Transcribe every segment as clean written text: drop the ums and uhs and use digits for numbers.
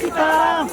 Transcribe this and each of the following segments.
सीताराम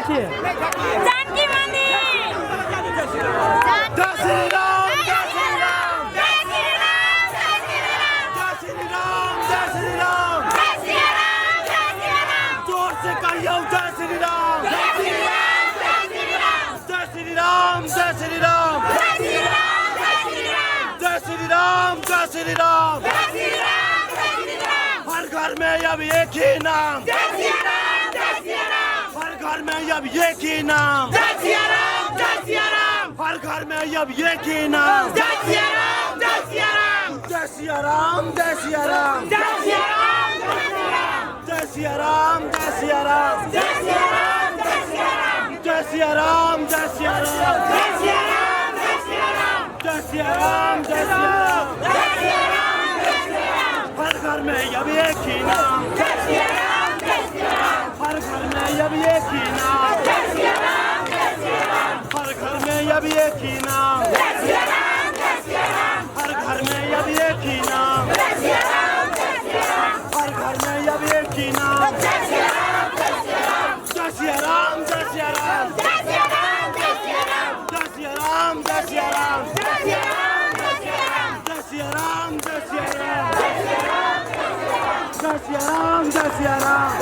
जानकी मंदिर जय श्री राम जय श्री राम जय श्री राम जय श्री राम जय श्री राम जय श्री राम जय श्री राम जय श्री राम जोर से कहियो जय श्री राम जय श्री राम जय श्री राम जय श्री राम जय श्री राम जय श्री राम जय श्री राम जय श्री राम जय श्री राम जय श्री राम जय श्री राम हर घर में अब एक ही नाम जय श्री राम जय श्री राम हर घर में अब एक ही नाम जय श्री राम जय श्री राम हर घर में अब एक ही नाम जय श्री राम जय श्री राम जय सिया राम जय सिया राम जय श्री राम जय श्री राम जय सिया राम जय सिया राम जय श्री राम जय श्री जय सिया राम राम जय सिया राम जय श्री राम जय श्री राम जय सिया राम जय सिया राम जय श्री राम जय श्री राम हर घर में अब एक ही नाम जय श्री राम जय श्री राम हर घर में अब एक ही नाम जय श्री राम जय श्री राम हर घर में अब एक ही नाम जय श्री राम जय श्री राम हर घर में अब एक ही नाम जय श्री राम जय श्री राम हर घर में अब एक ही नाम जय श्री राम जय श्री राम जय सिया राम जय सिया राम जय श्री राम जय श्री राम जय सिया राम जय सिया राम जय श्री राम जय श्री राम जय सिया राम जय सिया राम जय श्री राम जय सिया राम जय सिया राम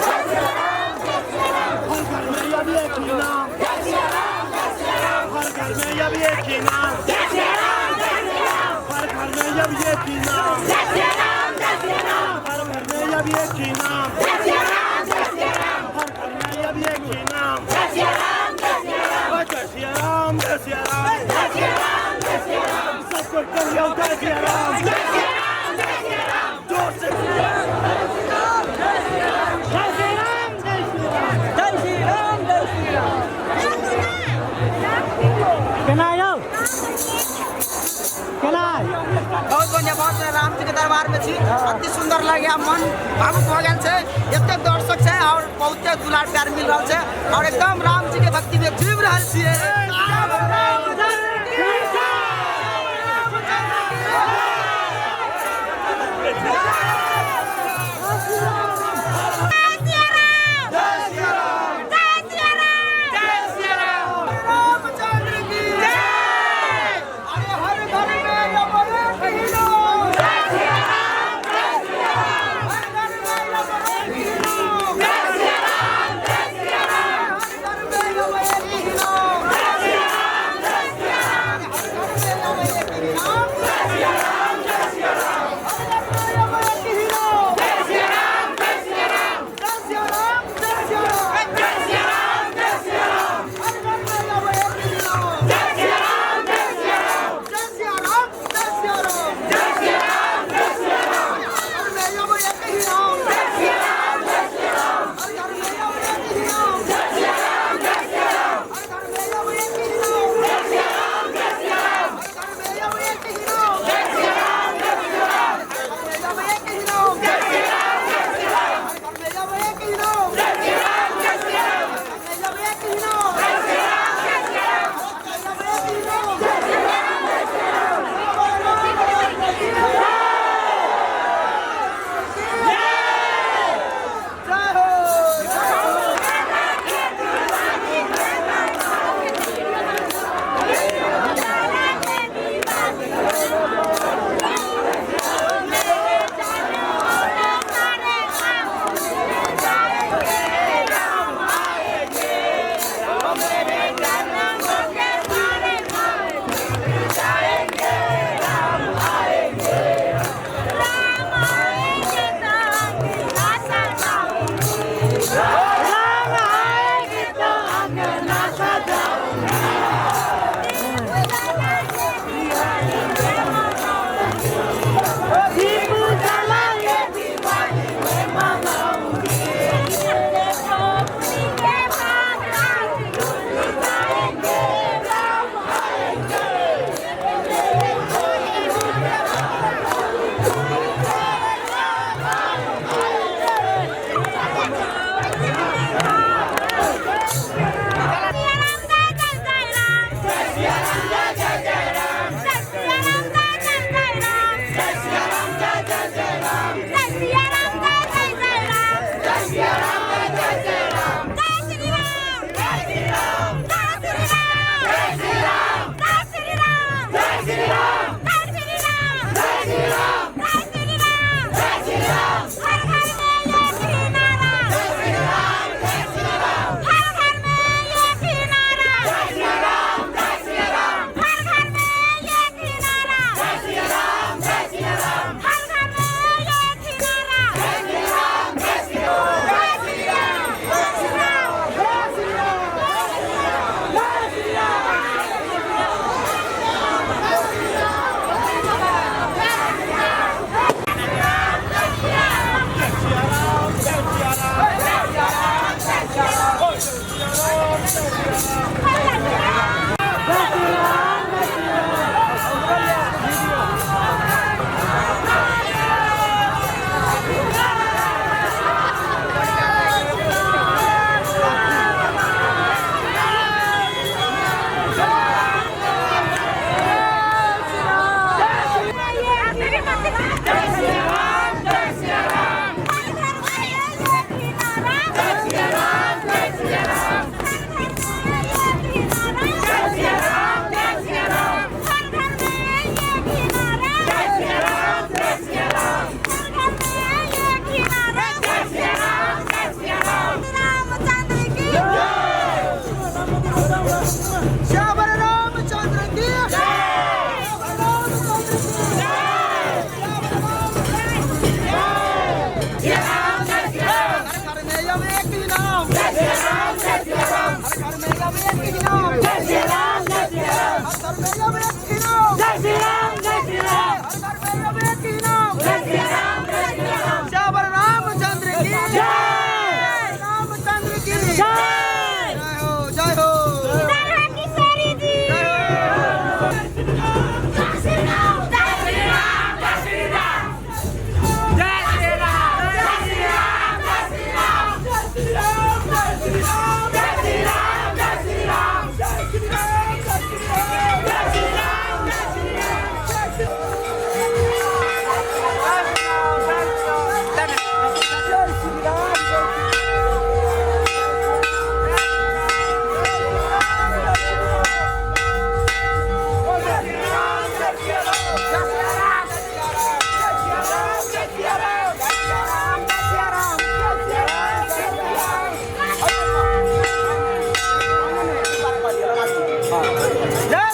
हर घर में अब एक ही नाम जय श्री राम जय श्री राम हर घर में अब एक ही नाम जय श्री राम जय श्री राम हर घर में अब एक ही नाम जय श्री राम जय श्री राम हर घर में अब एक ही नाम जय श्री राम जय श्री राम हर घर में अब एक ही नाम जय श्री राम जय श्री राम जय सिया राम जय सिया राम जय श्री राम जय श्री राम सबको कहियो जय सिया राम जय श्री राम जय श्री राम जोर से बहुत बढ़िया बहुत राम जी के दरबार में छी अति सुंदर लगे मन भावुक हो गए छे एते दर्शक छे और बहुत दुलार प्यार मिल रहा छे और एकदम राम जी के भक्ति में जीव रहल छिए जय श्री घर में अब एक ही नाम, हर घर में अब एक ही नाम, हर घर में अब एक ही नाम, हर घर में अब एक ही नाम। श्यावर रामचंद्र की जय, रामचंद्र की जय हो, जय हो।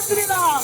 सीताराम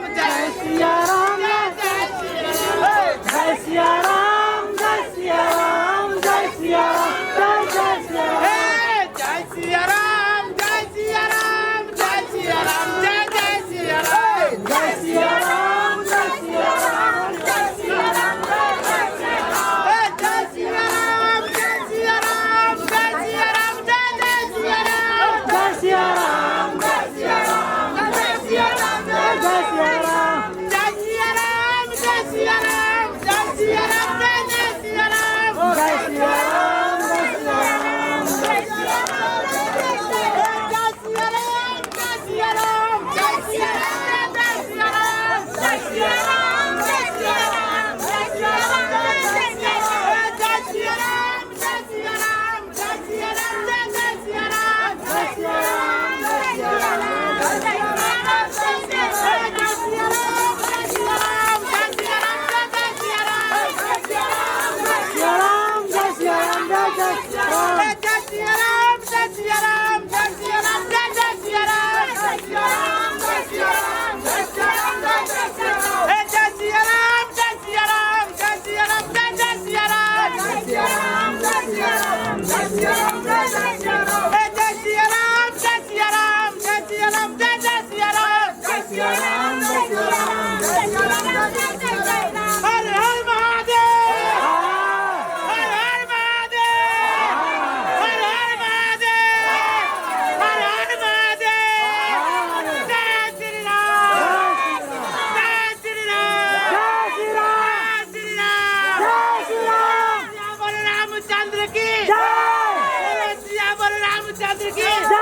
रामचंद्र की